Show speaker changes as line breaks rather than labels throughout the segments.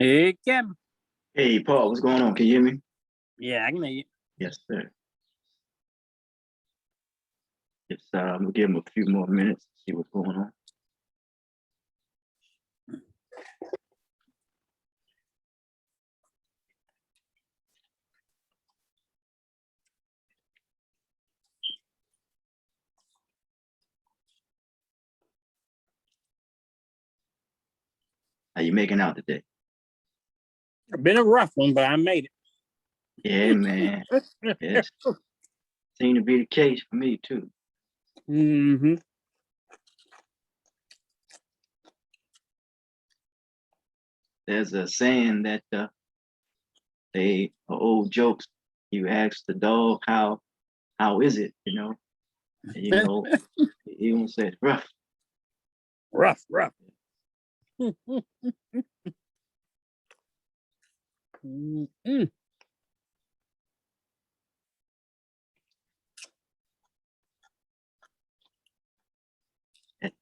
Hey, Kevin.
Hey, Paul, what's going on? Can you hear me?
Yeah, I can hear you.
Yes, sir. Yes, I'm gonna give him a few more minutes to see what's going on. How you making out today?
It's been a rough one, but I made
Yeah, man.
it.
Yes, seemed to be the case for me too.
Mm-hmm.
There's a saying that they old jokes. You ask the dog how is it? And, he won't say it's rough.
Rough. Mm-mm.
At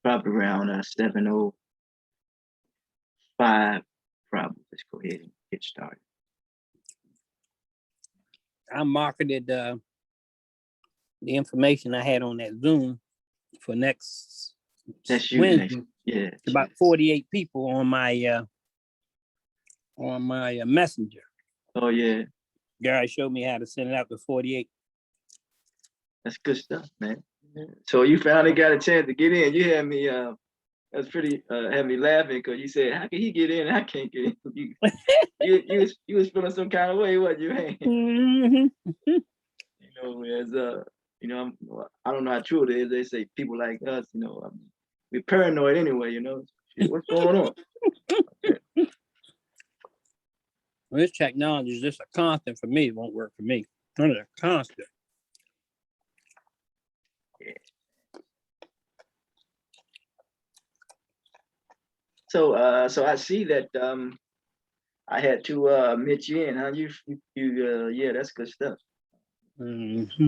probably around 7:05. Probably let's go ahead and get started.
I marketed the information I had on that Zoom for next
That's you
Wednesday.
next. Yeah,
It's about 48 people on my messenger.
Oh yeah,
Gary showed me how to send it out to 48.
that's good stuff, man. So you finally got a chance to get in. You had me that's pretty had me laughing because you said, how can he get in? I can't get in. You was feeling some kind of way, wasn't you?
Mm-hmm.
As I don't know how true it is. They say people like us, we're paranoid anyway, Shit, what's going on?
Well, this technology is just a constant for me. It won't work for me. It's a constant.
Yeah. So I see that I had to admit you in, huh? Yeah, that's good stuff.
Mm-hmm.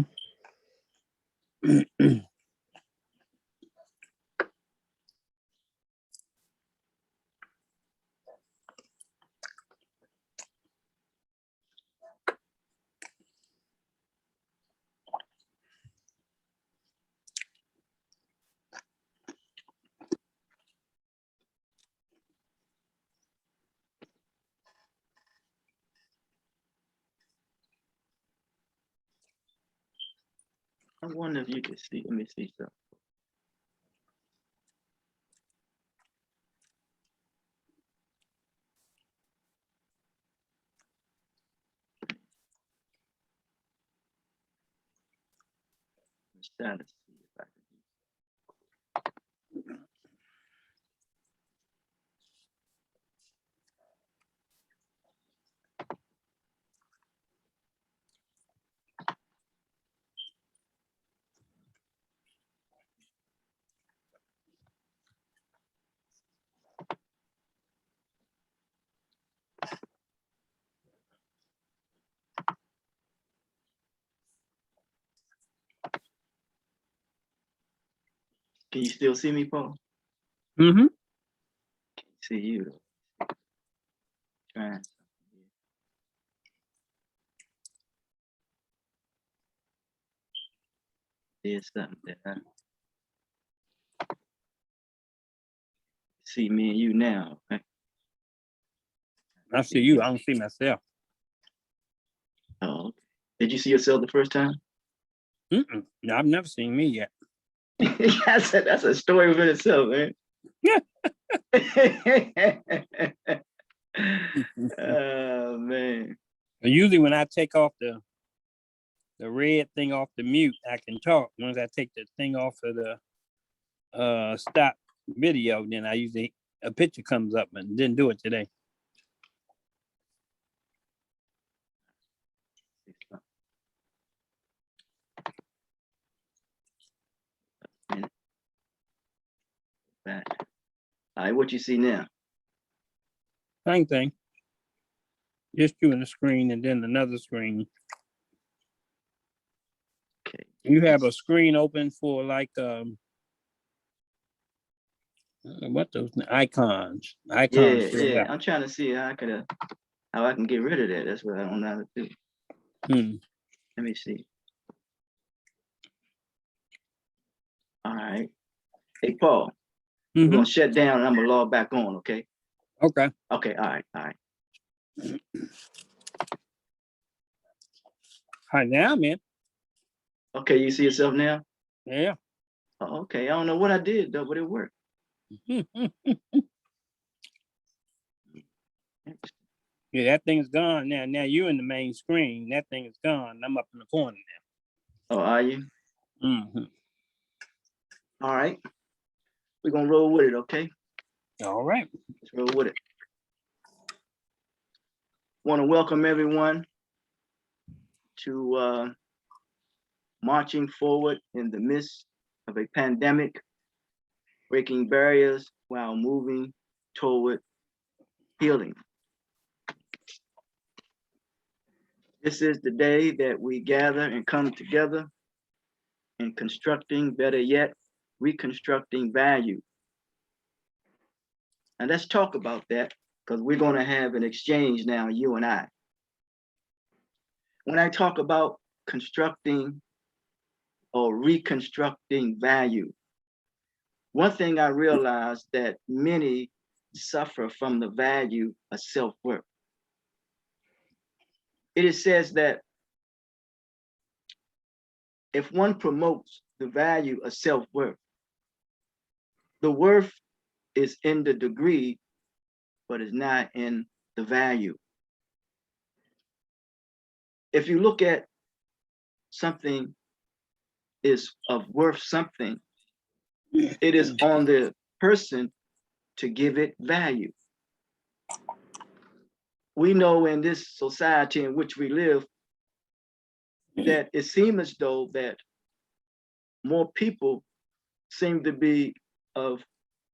I wonder if you can see. Let me see something. Let's try to see if I can. Can you still see me, Paul?
Mm-hmm.
See you though. Trying. There's something that I see me and you now. Okay?
I see you. I don't see myself.
Oh, okay. Did you see yourself the first time?
Mm-mm. No, I've never seen me yet.
that's a story within itself, man.
Yeah.
Oh man.
Usually when I take off the red thing off the mute, I can talk. Once I take the thing off of the stop video, then I usually a picture comes up, and didn't do it today.
All right, what you see now?
Same thing. Just you in the screen and then another screen.
Okay.
You have a screen open for like What those icons?
Yeah,
Icons. Still
yeah.
out.
I'm trying to see how I can get rid of that. That's what I don't know how to do.
Hmm.
Let me see. All right. Hey, Paul, we're
Mm-hmm.
gonna shut down and I'm gonna log back on, okay?
Okay.
Okay, all right, all right.
Hi now, man.
Okay, you see yourself now?
Yeah.
Oh, okay, I don't know what I did though, but it worked.
Yeah, that thing's gone now. Now you in the main screen. That thing is gone. I'm up in the corner
Oh, are you?
now. Mm-hmm.
All right. We're gonna roll with it, okay?
All right.
Let's roll with it. Want to welcome everyone to marching forward in the midst of a pandemic, breaking barriers while moving toward healing. This is the day that we gather and come together in constructing, better yet, reconstructing value. And let's talk about that because we're going to have an exchange now, you and I. When I talk about constructing or reconstructing value, one thing I realized that many suffer from the value of self-worth. It says that if one promotes the value of self-worth, the worth is in the degree, but is not in the value. If you look at something is of worth something, it is on the person to give it value. We know in this society in which we live that it seems as though that more people seem to be of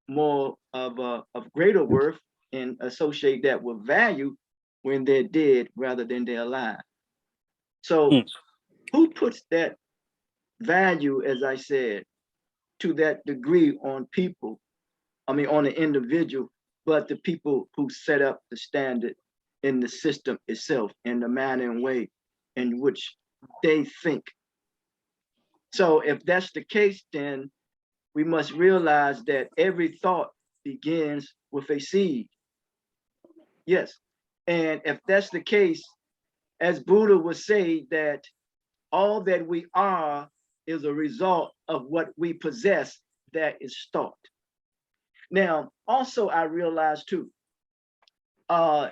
more of greater worth and associate that with value when they're dead rather than they're alive. So who puts that value, as I said, to that degree on people, I mean, on the individual, but the people who set up the standard in the system itself, in the manner and way in which they think. So if that's the case, then we must realize that every thought begins with a seed. Yes. And if that's the case, as Buddha would say, that all that we are is a result of what we possess that is thought. Now, also I realized too,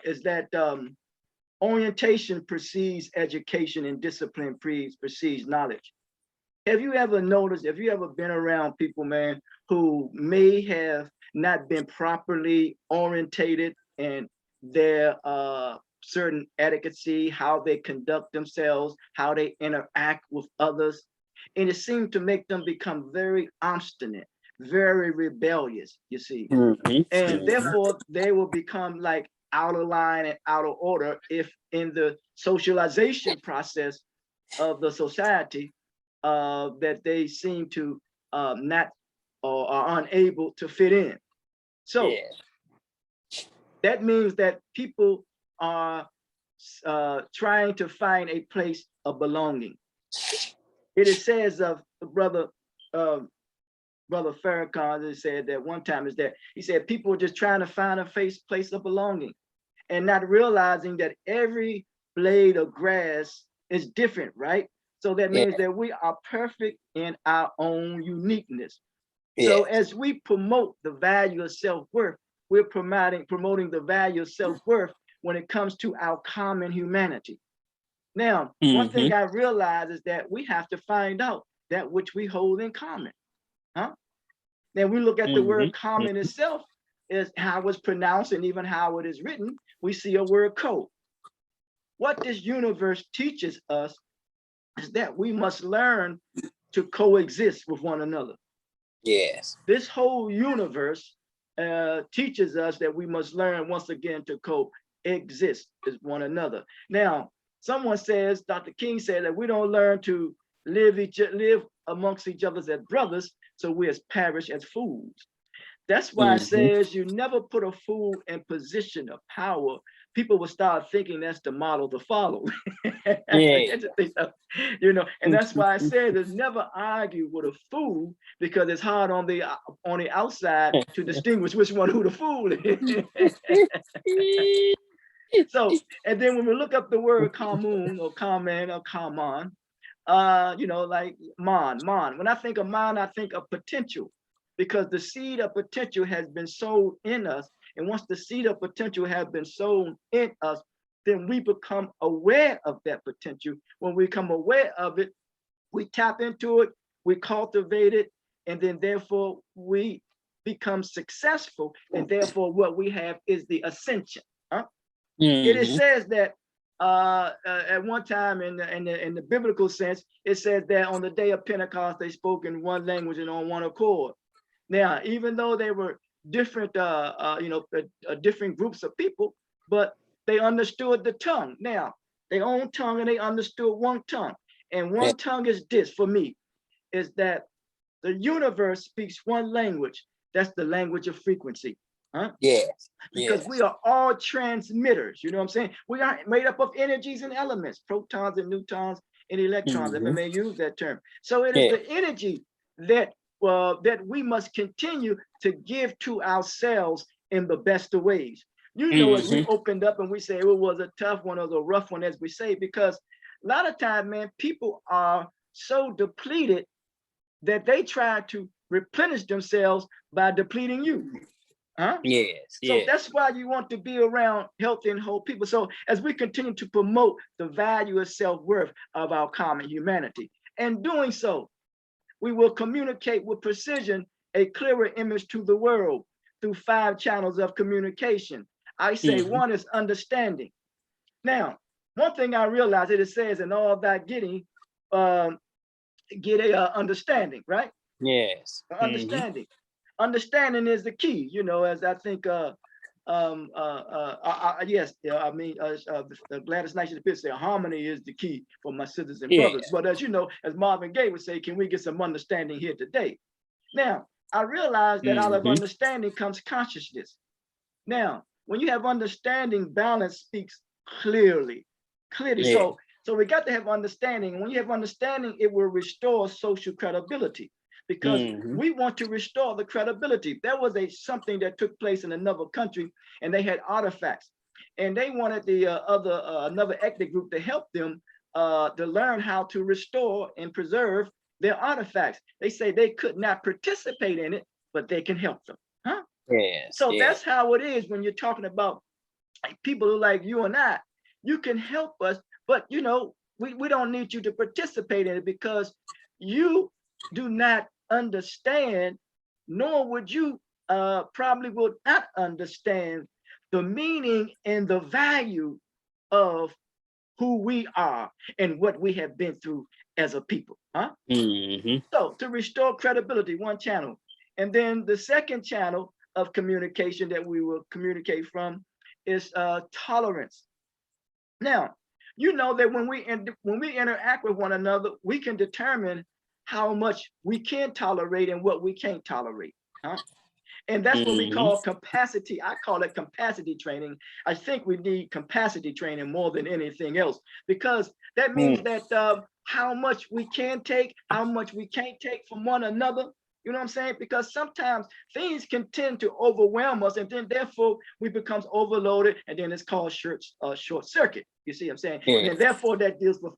is that orientation precedes education and discipline precedes knowledge. Have you ever noticed, have you ever been around people, man, who may have not been properly orientated in their certain etiquette, how they conduct themselves, how they interact with others, and it seemed to make them become very obstinate, very rebellious, you see. And therefore they will become like out of line and out of order if in the socialization process of the society that they seem to not or are unable to fit in. So that means that people are trying to find a place of belonging. It says of the brother Farrakhan said that one time is that he said people are just trying to find a place of belonging and not realizing that every blade of grass is different, right? So that means that we are perfect in our own uniqueness. So as we promote the value of self-worth, we're promoting the value of self-worth when it comes to our common humanity. Now, one thing I realize is that we have to find out that which we hold in common. Huh? Then we look at the word common itself, is how it's pronounced and even how it is written. We see a word co. What this universe teaches us is that we must learn to coexist with one another.
Yes.
This whole universe teaches us that we must learn once again to coexist with one another. Now, someone says, Dr. King said that we don't learn to live amongst each other as brothers, so we perish as fools. That's why it says you never put a fool in position of power. People will start thinking that's the model to follow.
Yeah.
You know, and that's why I said there's never argue with a fool, because it's hard on the outside to distinguish which one who the fool is. So, and then when we look up the word common or common or common, you know, like mon. When I think of mon, I think of potential, because the seed of potential has been sown in us. And once the seed of potential has been sown in us, then we become aware of that potential. When we become aware of it, we tap into it, we cultivate it, and then therefore we become successful. And therefore what we have is the ascension. It says that at one time in the biblical sense, it says that on the day of Pentecost, they spoke in one language and on one accord. Now, even though they were different, you know, different groups of people, but they understood the tongue. Now, their own tongue, and they understood one tongue. And one tongue is this for me, is that the universe speaks one language. That's the language of frequency.
Yes.
Because we are all transmitters, you know what I'm saying? We are made up of energies and elements, protons and neutrons and electrons, if I may use that term. So it is the energy that that we must continue to give to ourselves in the best of ways. You know, as we opened up and we say it was a tough one or a rough one, as we say, because a lot of time, man, people are so depleted that they try to replenish themselves by depleting you.
Yes.
So that's why you want to be around healthy and whole people. So as we continue to promote the value of self-worth of our common humanity, and doing so, we will communicate with precision a clearer image to the world through 5 channels of communication. I say one is understanding. Now, one thing I realize it says in all that getting, get a understanding, right?
Yes.
Understanding. Understanding is the key, you know, as I think yes, I mean, Gladys Knight should say harmony is the key for my sisters and brothers. But as you know, as Marvin Gaye would say, can we get some understanding here today? Now, I realize that out of understanding comes consciousness. Now, when you have understanding, balance speaks clearly. So we got to have understanding. When you have understanding, it will restore social credibility, because we want to restore the credibility. There was something that took place in another country, and they had artifacts, and they wanted the another ethnic group to help them to learn how to restore and preserve their artifacts. They say they could not participate in it, but they can help them. So that's how it is when you're talking about people who like you and I. You can help us, but you know, we don't need you to participate in it, because you do not understand, nor would you probably would not understand the meaning and the value of who we are and what we have been through as a people. So to restore credibility, one channel. And then the second channel of communication that we will communicate from is tolerance. Now, you know that when we interact with one another, we can determine how much we can tolerate and what we can't tolerate. And that's what we call capacity. I call it capacity training. I think we need capacity training more than anything else, because that means that how much we can take, how much we can't take from one another. You know what I'm saying? Because sometimes things can tend to overwhelm us, and then therefore we becomes overloaded, and then it's called short circuit. You see what I'm saying? And therefore that deals with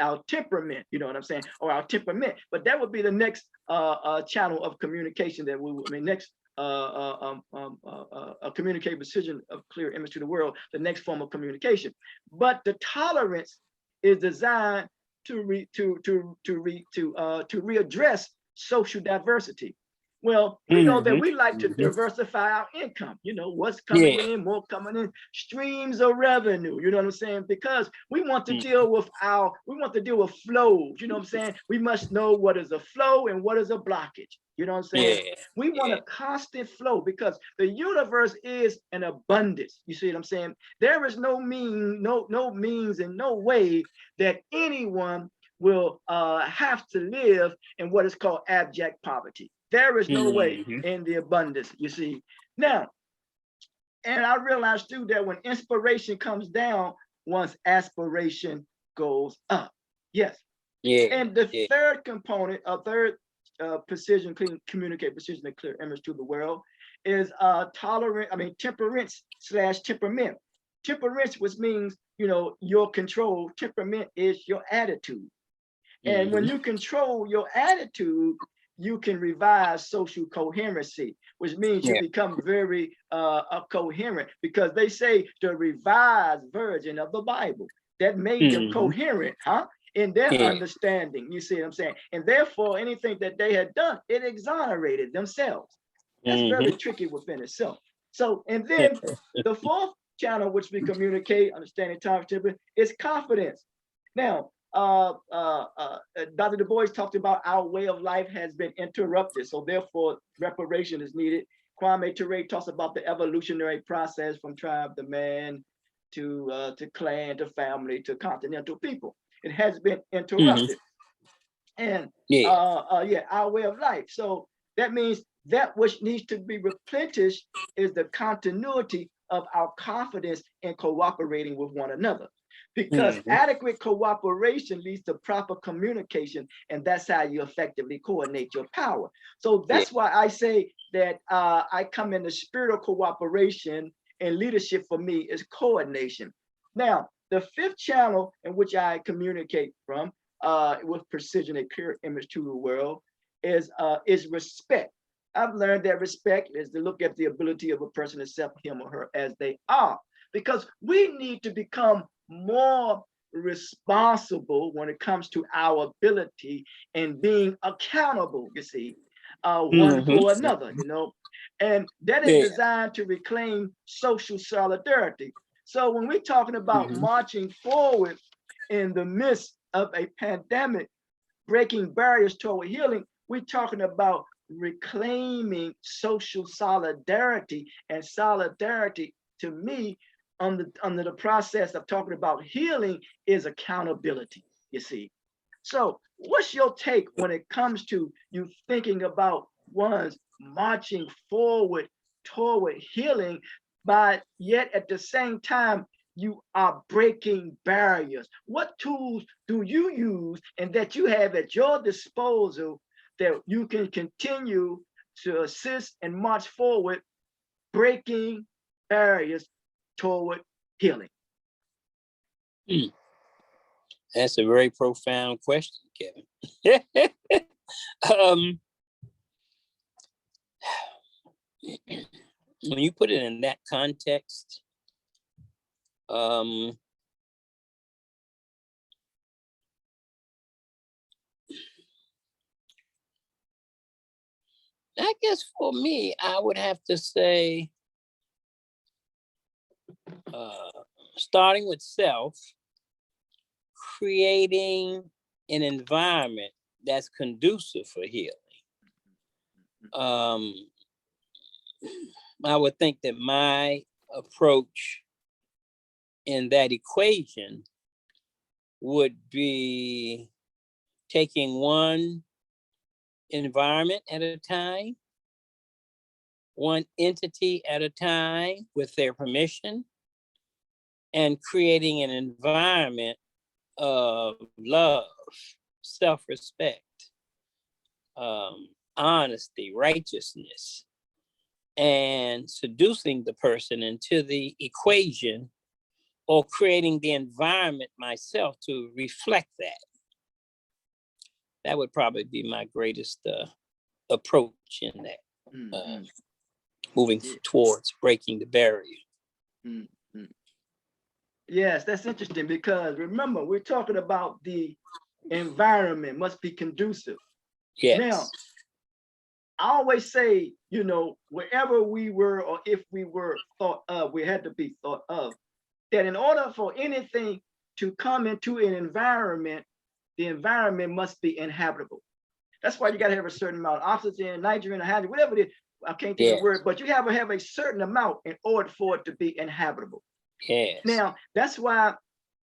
our temperament, you know what I'm saying? Or our temperament. But that would be the next channel of communication that we will, next communicate precision of clear image to the world, the next form of communication. But the tolerance is designed to readdress social diversity. Well, we know that we like to diversify our income. You know, what's coming in, more coming in, streams of revenue. You know what I'm saying? Because we want to deal with flows. You know what I'm saying? We must know what is a flow and what is a blockage. You know what I'm saying? We want a constant flow, because the universe is an abundance. You see what I'm saying? There is no means and no way that anyone will have to live in what is called abject poverty. There is no way
Mhm.
in the abundance, you see. Now, and I realized too that when inspiration comes down, one's aspiration goes up. Yes.
Yeah,
And the
yeah.
third component, a third precision, communicate precision and clear image to the world is temperance slash temperament. Temperance, which means, your control. Temperament is your attitude. And when
Mhm.
you control your attitude, you can revise social coherency, which means you
Yeah.
become very coherent, because they say the revised version of the Bible that made them
Mhm.
coherent, in their
Yeah.
understanding. You see what I'm saying? And therefore, anything that they had done, it exonerated themselves. That's very
Mhm.
tricky within itself. So, and then the fourth channel, which we communicate, understanding time, is confidence. Now, Dr. Du Bois talked about our way of life has been interrupted, so therefore reparation is needed. Kwame Ture talks about the evolutionary process from tribe to man to clan to family to continental people. It has been
Mhm.
interrupted, and
Yeah.
our way of life. So that means that which needs to be replenished is the continuity of our confidence in cooperating with one another, because
Mhm.
adequate cooperation leads to proper communication, and that's how you effectively coordinate your power. So
Yeah.
that's why I say that I come in the spirit of cooperation, and leadership for me is coordination. Now, the fifth channel in which I communicate from with precision and clear image to the world is respect. I've learned that respect is to look at the ability of a person to accept him or her as they are, because we need to become more responsible when it comes to our ability and being accountable, you see, one
Mhm.
for another, and that is
Yeah.
designed to reclaim social solidarity. So when we're talking about
Mhm.
marching forward in the midst of a pandemic, breaking barriers toward healing, we're talking about reclaiming social solidarity. And solidarity, to me, under the process of talking about healing, is accountability, you see. So what's your take when it comes to you thinking about one's marching forward toward healing, but yet at the same time you are breaking barriers? What tools do you use and that you have at your disposal that you can continue to assist and march forward, breaking barriers toward healing?
Mm. That's a very profound question, Kevin. um, when you put it in that context, um, I guess for me, I would have to say, uh, starting with self, creating an environment that's conducive for healing. Um, I would think that my approach in that equation would be taking one environment at a time, one entity at a time with their permission, and creating an environment of love, self respect, honesty, righteousness, and seducing the person into the equation or creating the environment myself to reflect that. That would probably be my greatest approach in that, uh,
Mm-hmm.
moving
Yeah.
towards breaking the barrier.
Mm-hmm. Yes, that's interesting, because remember, we're talking about the environment must be conducive. Now,
Yes.
I always say, wherever we were, or if we were thought of, we had to be thought of, that in order for anything to come into an environment, the environment must be inhabitable. That's why you got to have a certain amount of oxygen, nitrogen, or hydrogen, whatever it is. I can't think of the
Yes.
word, but you have to have a certain amount in order for it to be inhabitable.
Yes.
Now, that's why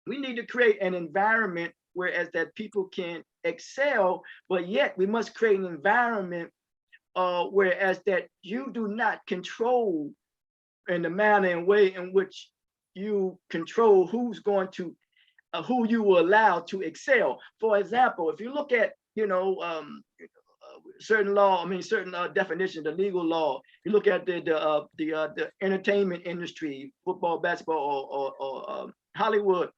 we need to create an environment whereas that people can excel, but yet we must create an environment whereas that you do not control in the manner and way in which you control who's going to who you will allow to excel. For example, if you look at certain law, I mean certain definition, the legal law. You look at the entertainment industry, football, basketball, or Hollywood.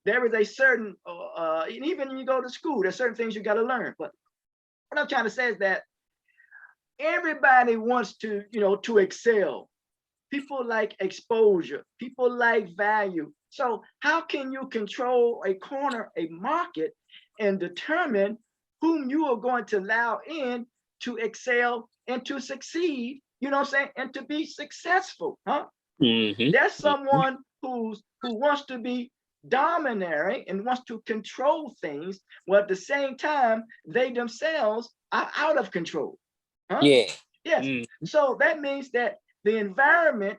There is a certain, and even when you go to school, there's certain things you got to learn. But what I'm trying to say is that everybody wants to, to excel. People like exposure. People like value. So how can you control a corner, a market, and determine whom you are going to allow in to excel and to succeed, you know what I'm saying, and to be successful, huh? There's someone who wants to be dominant and wants to control things, while at the same time, they themselves are out of control, huh?
Yeah.
Yes. So that means that the environment,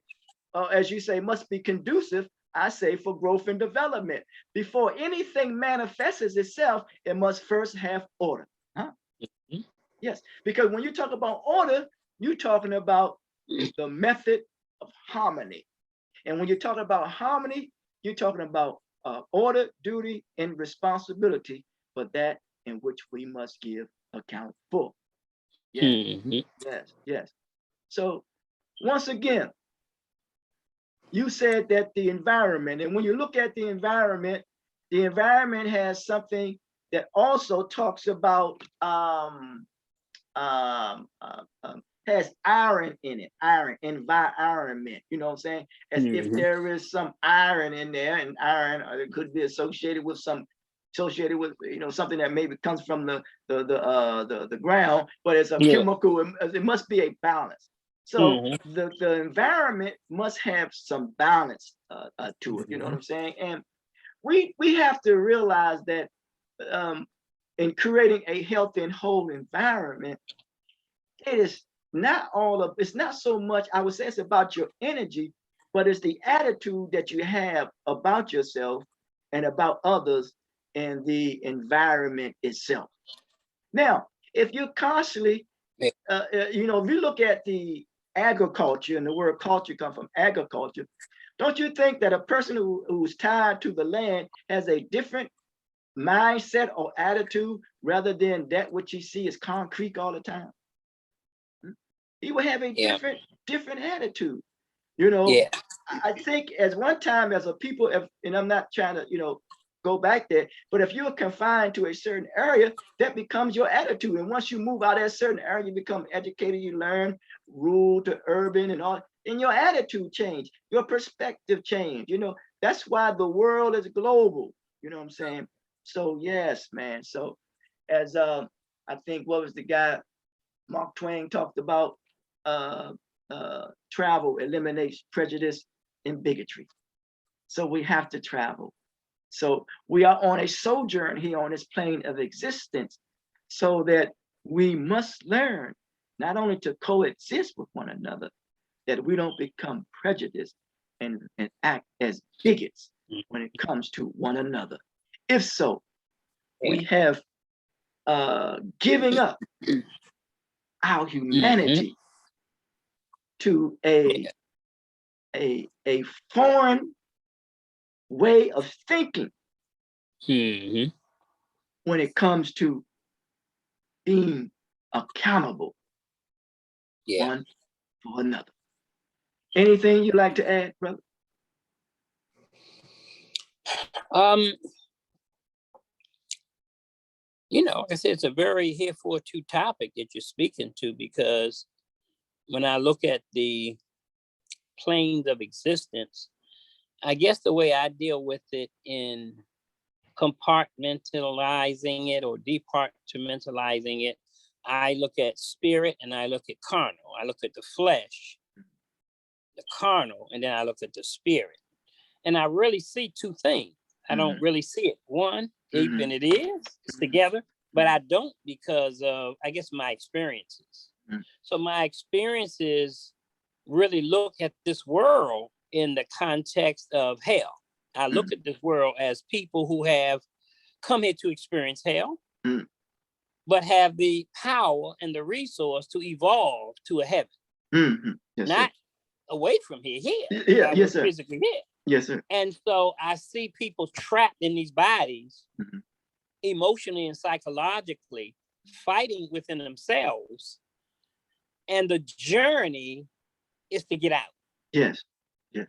as you say, must be conducive, I say, for growth and development. Before anything manifests itself, it must first have order. Huh? Yes, because when you talk about order, you're talking about the method of harmony. And when you're talking about harmony, you're talking about order, duty, and responsibility for that in which we must give account for. Yes, yes, yes. So once again, you said that the environment, and when you look at the environment has something that also talks about has iron in it, environment, you know what I'm saying? As if there is some iron in there, and iron it could be associated with something that maybe comes from the ground, but it's a chemical, it must be a balance. So the environment must have some balance to it, you know what I'm saying? And we have to realize that in creating a healthy and whole environment, it is it's not so much, I would say it's about your energy, but it's the attitude that you have about yourself and about others and the environment itself. Now, if you constantly, if you look at the agriculture, and the word culture comes from agriculture, don't you think that a person who's tied to the land has a different mindset or attitude rather than that which you see is concrete all the time? He will have a different attitude. I think as one time as a people, and I'm not trying to, go back there, but if you're confined to a certain area, that becomes your attitude. And once you move out of that certain area, you become educated, you learn rural to urban and all, and your attitude change, your perspective change. That's why the world is global. You know what I'm saying? So yes, man. So as I think, what was the guy Mark Twain talked about, travel eliminates prejudice and bigotry. So we have to travel. So we are on a sojourn here on this plane of existence, so that we must learn not only to coexist with one another, that we don't become prejudiced and act as bigots when it comes to one another. If so, we have giving up our humanity to a foreign way of thinking when it comes to being accountable one for another. Anything you'd like to add, brother?
I said it's a very heretofore topic that you're speaking to, because when I look at the planes of existence, I guess the way I deal with it in compartmentalizing it or departmentalizing it, I look at spirit and I look at carnal. I look at the flesh, the carnal, and then I look at the spirit. And I really see two things. I don't really see it. One, even it is, it's together, but I don't, because of, I guess, my experiences. So my experiences really look at this world in the context of hell. I look at this world as people who have come here to experience hell, but have the power and the resource to evolve to a heaven,
Yes,
not
sir.
away from here,
Yeah,
while
yes,
we're
sir.
physically here.
Yes, sir.
And so I see people trapped in these bodies, emotionally and psychologically, fighting within themselves. And the journey is to get out.
Yes. Yes.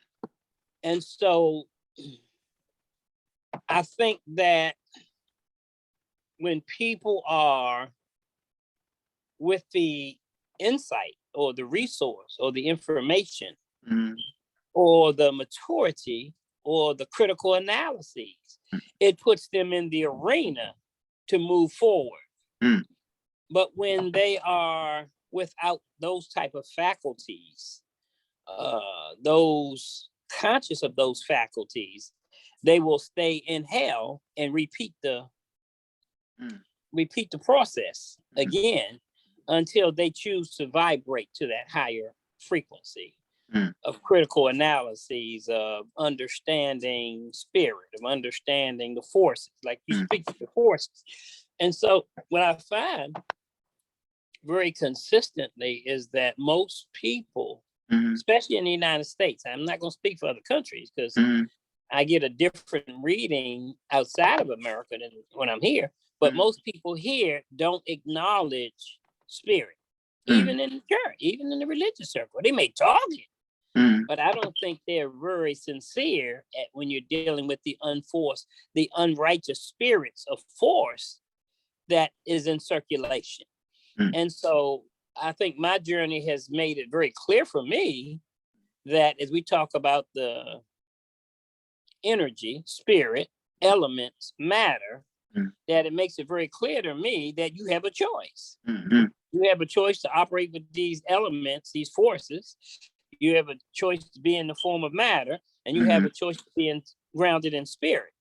And so I think that when people are with the insight or the resource or the information or the maturity or the critical analyses, it puts them in the arena to move forward. But when they are without those type of faculties, those conscious of those faculties, they will stay in hell and repeat the process again until they choose to vibrate to that higher frequency of critical analyses, of understanding spirit, of understanding the forces, like you speak to the forces. And so what I find very consistently is that most people, especially in the United States, I'm not going to speak for other countries because I get a different reading outside of America than when I'm here, but most people here don't acknowledge spirit, even in the church, even in the religious circle. They may talk it, but I don't think they're very sincere at when you're dealing with the unforced, the unrighteous spirits of force that is in circulation. And so I think my journey has made it very clear for me that as we talk about the energy, spirit, elements, matter, that it makes it very clear to me that you have a choice. You have a choice to operate with these elements, these forces. You have a choice to be in the form of matter, and you have a choice to be grounded in spirit.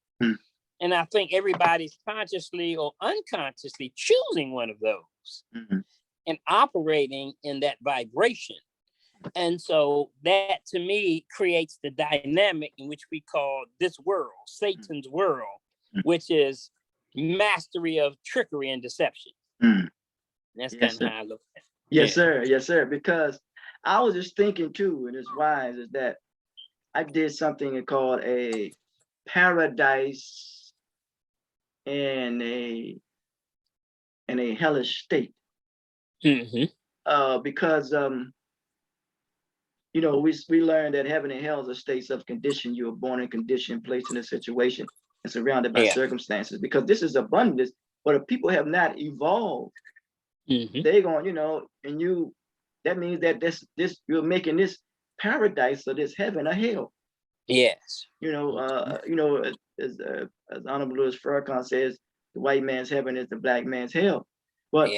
And I think everybody's consciously or unconsciously choosing one of those and operating in that vibration. And so that to me creates the dynamic in which we call this world, Satan's world, which is mastery of trickery and deception. That's kind of how I look at it.
Yes, sir. Yes, sir. Because I was just thinking too, and it's wise, is that I did something called a paradise and a hellish state. Because you know, we learned that heaven and hell are states of condition. You were born in condition, placed in a situation, and surrounded by circumstances. Because this is abundance, but if people have not evolved, they're going, you know, and you, that means that this you're making this paradise or this heaven a hell.
Yes.
You know, as Honorable Louis Farrakhan says, the white man's heaven is the black man's hell. But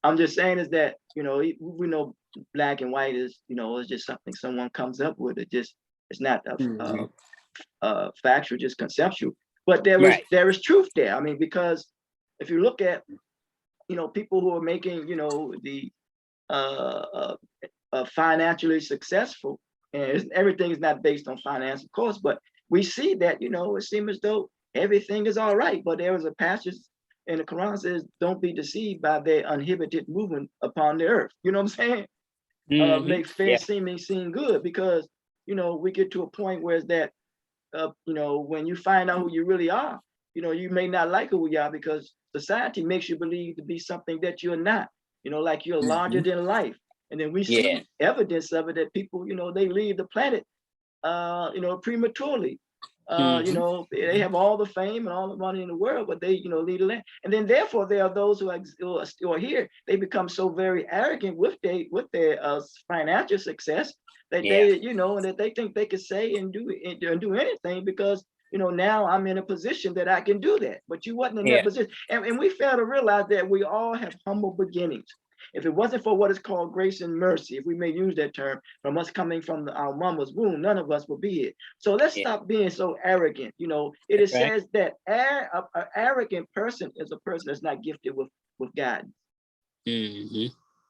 I'm just saying is that, you know, we know black and white is, you know, it's just something someone comes up with. It's not factual, just conceptual. But there is truth there. I mean, because if you look at, you know, people who are making, you know, the financially successful, and everything is not based on finance, of course, but we see that, you know, it seems as though everything is all right. But there was a passage in the Quran says, don't be deceived by their uninhibited movement upon the earth. You know what I'm saying? Make fair seeming seem good, because, you know, we get to a point where it's that, you know, when you find out who you really are, you know, you may not like who we are because society makes you believe to be something that you're not, you know, like you're larger than life. And then we see evidence of it, that people, you know, they leave the planet, you know, prematurely. You know, they have all the fame and all the money in the world, but they, you know, leave the land. And then therefore there are those who are still here. They become so very arrogant with their financial success that they, you know, and that they think they could say and do anything because, you know, now I'm in a position that I can do that. But you wasn't in that position. And we fail to realize that we all have humble beginnings. If it wasn't for what is called grace and mercy, if we may use that term, from us coming from our mama's womb, none of us would be here. So let's stop being so arrogant. You know, it says that an arrogant person is a person that's not gifted with guidance.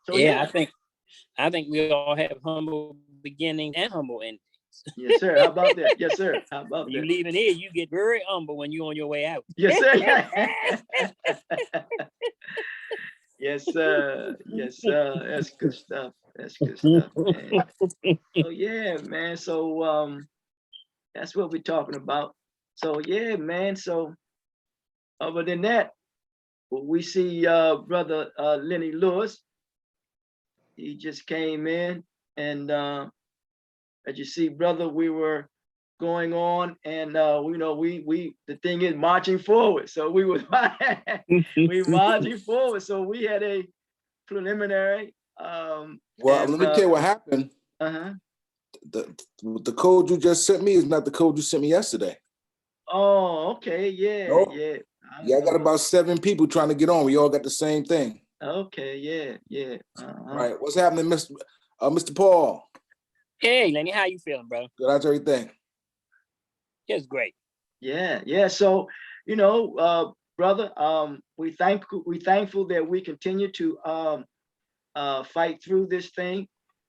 So I think we all have humble beginnings and humble endings.
Yes, sir. How about that? Yes, sir. How about that?
You leaving here, you get very humble when you're on your way out.
Yes, sir. Yes, sir. Yes, sir. That's good stuff. That's good stuff, man. Oh yeah, man. So that's what we're talking about. So yeah, man. So other than that, we see brother Lenny Lewis. He just came in, and as you see, brother, we were going on, and you know, we the thing is marching forward. So we were we marching forward. So we had a preliminary.
Well,
And
let me tell you what happened.
uh-huh.
The code you just sent me is not the code you sent me yesterday.
Oh, okay, yeah,
Nope.
yeah.
Yeah, I got about 7 people trying to get on. We all got the same thing.
Okay, yeah, yeah.
Right. What's happening, Mr. Paul?
Hey, Lenny, how you feeling, bro?
Good. How's everything?
Just great.
Yeah, yeah. So, you know, brother, we thankful that we continue to fight through this thing,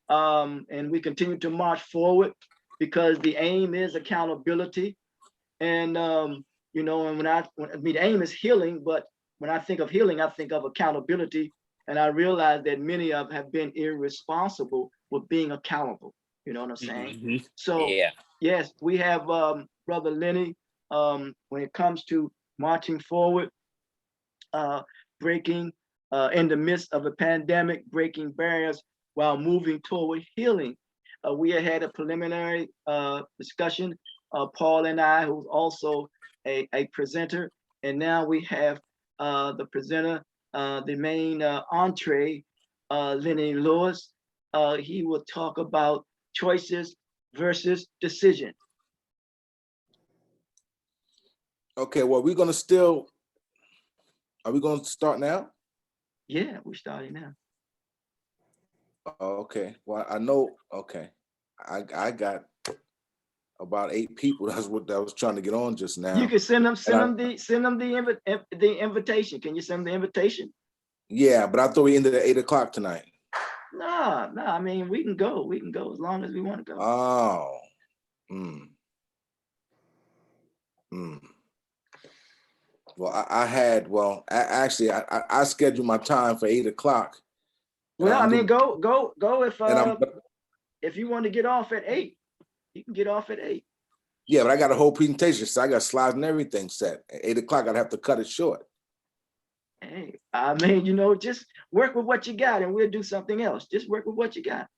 and we continue to march forward because the aim is accountability. And you know, and I mean, the aim is healing, but when I think of healing, I think of accountability, and I realize that many of have been irresponsible with being accountable. You know what I'm saying?
Mhm.
So
Yeah.
yes, we have brother Lenny. When it comes to marching forward, breaking in the midst of a pandemic, breaking barriers while moving toward healing. We had a preliminary discussion, Paul and I, who's also a presenter, and now we have the presenter, the main entree, Lenny Lewis. He will talk about choices versus decision.
Okay, well, we're gonna still. Are we gonna start now?
Yeah, we're starting now.
Oh, okay. Well, I know. Okay, I got about 8 people. That's what I was trying to get on just now.
You can send them
the
invitation. Can you send them the invitation?
Yeah, but I thought we ended at 8 o'clock tonight.
No. I mean, we can go. We can go as long as we want to go.
Oh. Well, actually, I scheduled my time for 8 o'clock.
Well, I mean, go if you want to get off at 8, you can get off at 8.
Yeah, but I got a whole presentation, so I got slides and everything set. At 8 o'clock, I'd have to cut it short.
Hey, I mean, you know, just work with what you got, and we'll do something else. Just work with what you got.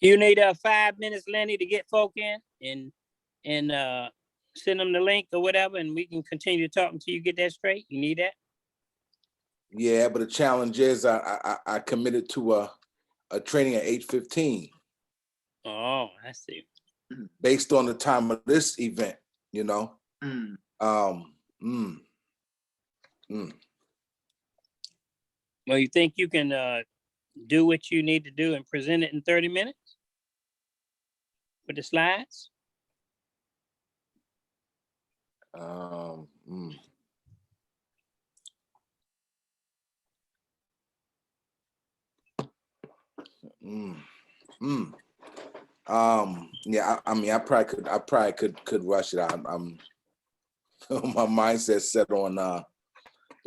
You need 5 minutes, Lenny, to get folk in and send them the link or whatever, and we can continue to talk until you get that straight. You need that?
Yeah, but the challenge is I committed to a training at 8:15.
Oh, I see.
Based on the time of this event, you know.
Well, you think you can do what you need to do and present it in 30 minutes with the slides?
Yeah, I mean, I probably could rush it. I'm my mindset set on the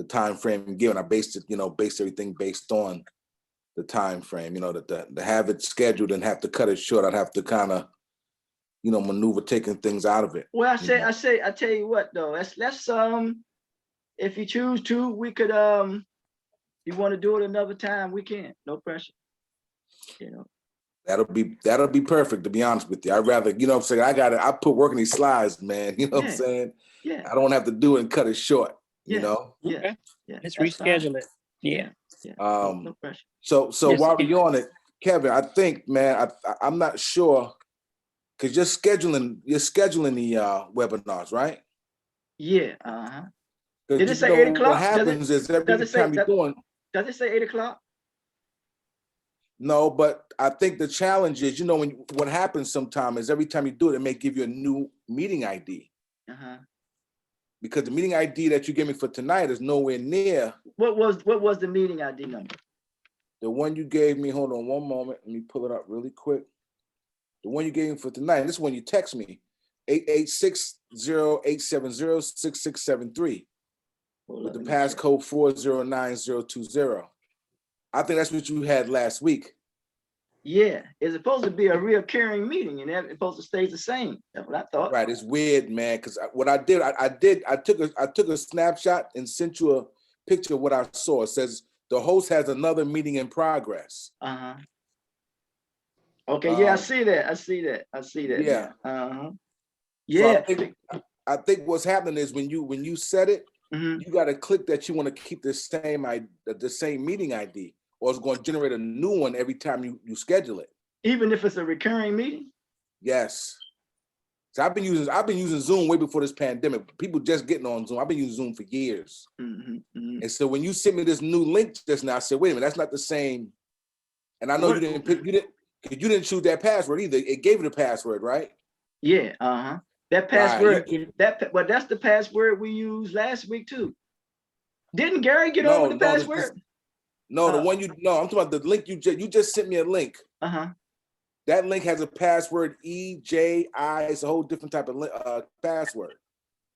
time frame given. I based everything based on the time frame. You know, that to have it scheduled and have to cut it short, I'd have to kind of, maneuver taking things out of it.
Well, I tell you what though, let's if you choose to, we could you want to do it another time, we can. No pressure. You know.
That'll be perfect, to be honest with you. I'd rather, what I'm saying, I put work in these slides, man. You know what I'm saying?
Yeah.
I don't want to have to do it and cut it short, you
Yeah.
know?
Yeah.
Okay.
Yeah.
Let's reschedule it. Yeah.
Yeah. No pressure.
So
Yes.
while we're on it, Kevin, I think, man, I'm not sure, because you're scheduling the webinars, right?
Yeah. Did it say 8 o'clock?
What happens is every time you're doing.
Does it say 8 o'clock?
No, but I think the challenge is, what happens sometimes is every time you do it, it may give you a new meeting ID. Because the meeting ID that you gave me for tonight is nowhere near.
What was the meeting ID number?
The one you gave me, hold on one moment. Let me pull it up really quick. The one you gave me for tonight, this is when you text me, 886-0870-6673.
Hold
with
on,
the
let me check.
passcode 409020. I think that's what you had last week.
Yeah, it's supposed to be a reoccurring meeting, and it's supposed to stay the same. That's what I thought.
Right, it's weird, man. Because what I did, I took a snapshot and sent you a picture of what I saw. It says the host has another meeting in progress.
Uh-huh. Okay, yeah, I
Um,
see that. I see that. I see that.
Yeah.
Now. Uh-huh.
So
Yeah.
I think what's happening is when you set it,
Mhm.
you got to click that you want to keep the same meeting ID, or it's going to generate a new one every time you schedule it.
Even if it's a recurring meeting.
Yes. So I've been using Zoom way before this pandemic. People just getting on Zoom. I've been using Zoom for years. And so when you sent me this new link just now, I said, wait a minute, that's not the same. And I know
What-
you didn't choose that password either. It gave you the password, right?
Yeah. Uh-huh. That
Right.
password. But that's the password we used last week too. Didn't Gary get
No,
over the password?
the one I'm talking about the link you just sent me a link.
Uh-huh.
That link has a password EJI. It's a whole different type of password.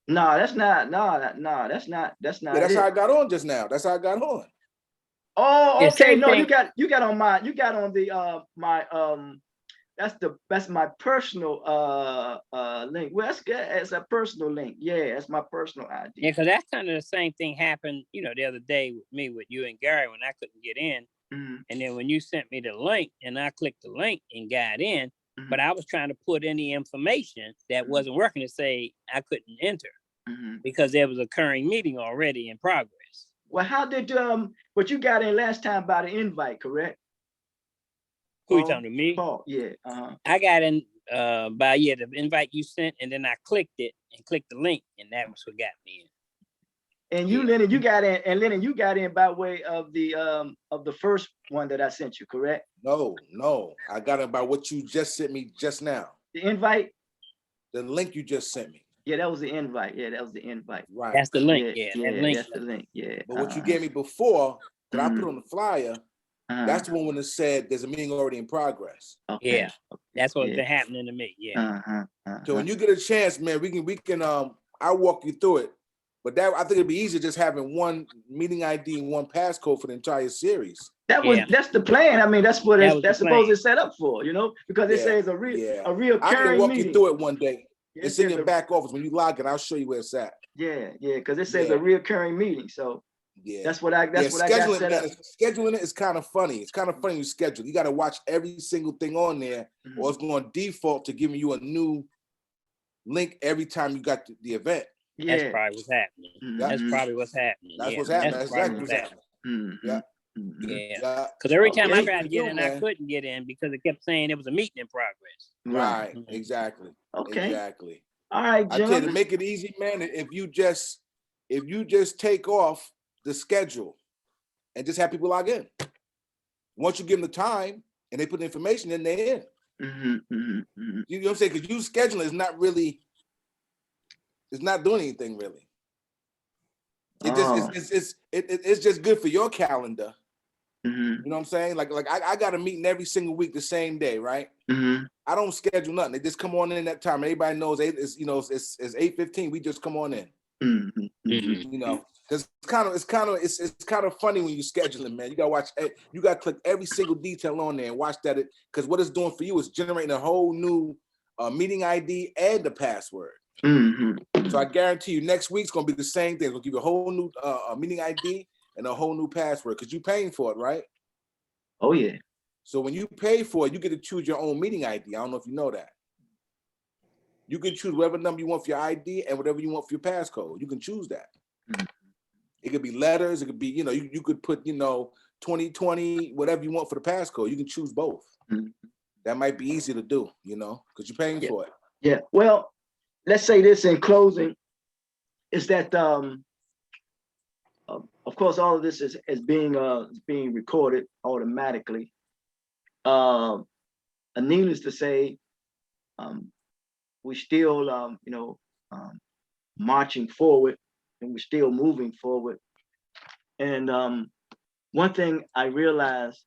No, that's not. No, that's not. That's not.
Yeah, that's
it.
how I got on just now. That's how I got on.
Oh,
Yeah,
okay.
same
No,
thing.
you got on the my that's my personal link. Well, that's good. It's a personal link. Yeah, that's my personal ID.
Yeah, because that's kind of the same thing happened, the other day with me, with you and Gary, when I couldn't get in.
Mhm,
And then when you sent me the link and I clicked the link and got in, but I was trying to put any information that wasn't working to say I couldn't enter
mhm.
because there was a current meeting already in progress.
Well, how did what you got in last time by the invite, correct?
Who you talking to me?
Paul, yeah.
I got in by the invite you sent, and then I clicked it and clicked the link, and that was what got me in.
And you,
Yeah.
Lennon, you got in, and Lennon, you got in by way of the first one that I sent you, correct?
No. I got it by what you just sent me just now.
The invite?
The link you just sent me.
Yeah, that was the invite. Yeah, that was the invite.
Right.
That's the link.
Yeah,
Yeah, that link.
that's the link. Yeah.
But what you gave me before, that I
Mhm.
put on the flyer, that's the one when it said there's a meeting already in progress.
Okay.
Yeah, that's what's
Yeah.
been happening to me. Yeah.
So when you get a chance, man, we can I'll walk you through it. But that I think it'd be easier just having one meeting ID and one passcode for the entire series.
That's the plan. I mean, that's what
That was
that's
the
supposed
plan.
to set up for, because it says a
I can
reoccurring
walk
meeting.
you through it one day.
Yeah,
It's in your
there's
back office. When you log in, I'll show you where it's at.
Yeah, because it says
Yeah.
a reoccurring meeting. So
Yeah.
that's what I got
scheduling,
set up.
man, scheduling it is kind of funny. It's kind of funny you schedule. You got to watch every single thing on there, or it's going to default to giving you a new link every time you got the event.
That's probably what's happening. That's probably what's happening.
That's
Yeah,
what's happening. That's
probably
exactly what's happening. Yeah.
Yeah. Because every time I
Okay.
tried to get in, I
man.
couldn't get in because it kept saying it was a meeting in progress.
Right.
Mhm.
Exactly.
Okay.
Exactly.
All right,
I tell you, to
gentlemen.
make it easy, man, if you just take off the schedule and just have people log in. Once you give them the time and they put the information in, they're in. You know what I'm saying? Because you scheduling is not really, it's not doing anything really. It just it's just good for your calendar. You know what I'm saying? Like I got a meeting every single week the same day, right? I don't schedule nothing. They just come on in that time. Everybody knows it's 8:15. We just come on in. You know, because it's kind of funny when you scheduling, man. You gotta watch. You gotta click every single detail on there and watch that. Because what it's doing for you is generating a whole new meeting ID and the password. So I guarantee you, next week's gonna be the same thing. We'll give you a whole new meeting ID and a whole new password because you're paying for it, right?
Oh yeah.
So when you pay for it, you get to choose your own meeting ID. I don't know if you know that. You can choose whatever number you want for your ID and whatever you want for your passcode. You can choose that. It could be letters. It could be, you could put, 2020, whatever you want for the passcode. You can choose both. That might be easy to do, because you're paying for it.
Yeah. Well, let's say this in closing, is that of course all of this is being recorded automatically. Needless to say, we're still marching forward, and we're still moving forward. And one thing I realized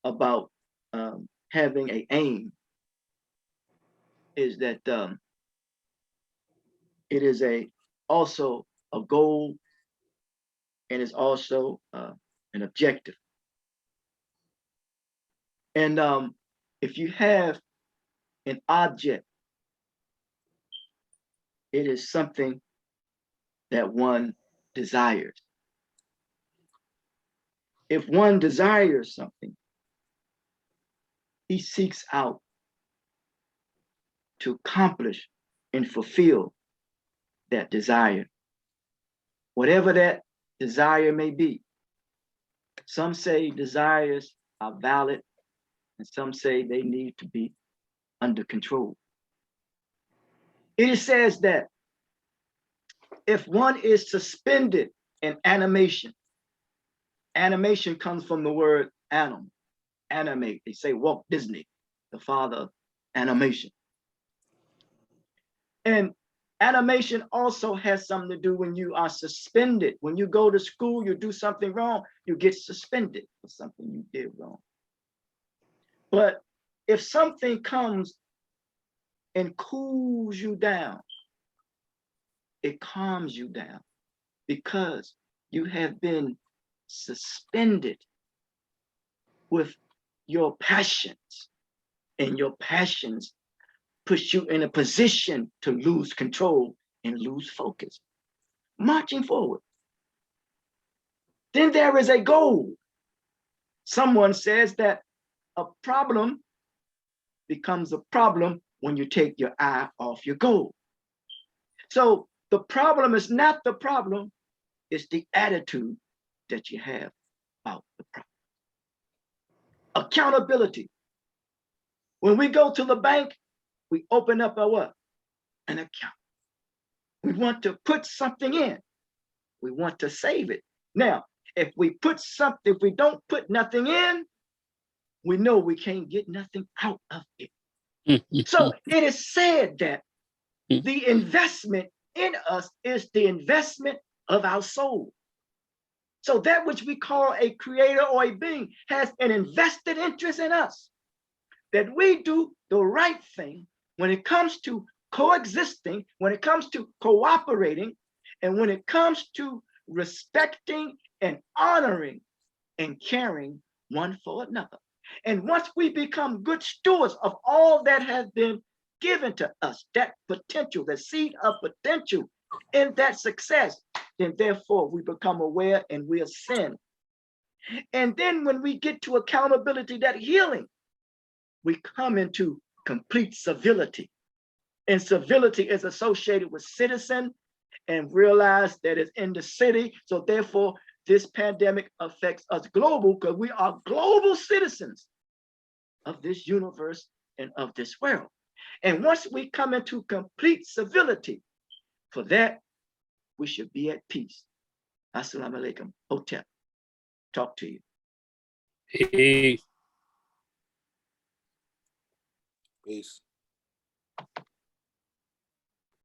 about having an aim is that it is also a goal and it's also an objective. And if you have an object, it is something that one desires. If one desires something, he seeks out to accomplish and fulfill that desire, whatever that desire may be. Some say desires are valid, and some say they need to be under control. It says that if one is suspended in animation, animation comes from the word animal, animate. They say Walt Disney, the father of animation. And animation also has something to do when you are suspended. When you go to school, you do something wrong, you get suspended for something you did wrong. But if something comes and cools you down, it calms you down because you have been suspended with your passions, and your passions push you in a position to lose control and lose focus, marching forward. Then there is a goal. Someone says that a problem becomes a problem when you take your eye off your goal. So the problem is not the problem, it's the attitude that you have about the problem. Accountability. When we go to the bank, we open up a what? An account. We want to put something in. We want to save it. Now, if we don't put nothing in, we know we can't get nothing out of it. So it is said that the investment in us is the investment of our soul. So that which we call a creator or a being has an invested interest in us, that we do the right thing when it comes to coexisting, when it comes to cooperating, and when it comes to respecting and honoring and caring one for another. And once we become good stewards of all that has been given to us, that potential, the seed of potential in that success, then therefore we become aware and we ascend. And then when we get to accountability, that healing, we come into complete civility. And civility is associated with citizen, and realize that it's in the city. So therefore, this pandemic affects us global because we are global citizens of this universe and of this world. And once we come into complete civility, for that, we should be at peace. Assalamu alaikum. Hotep. Talk to you.
Peace.
Peace.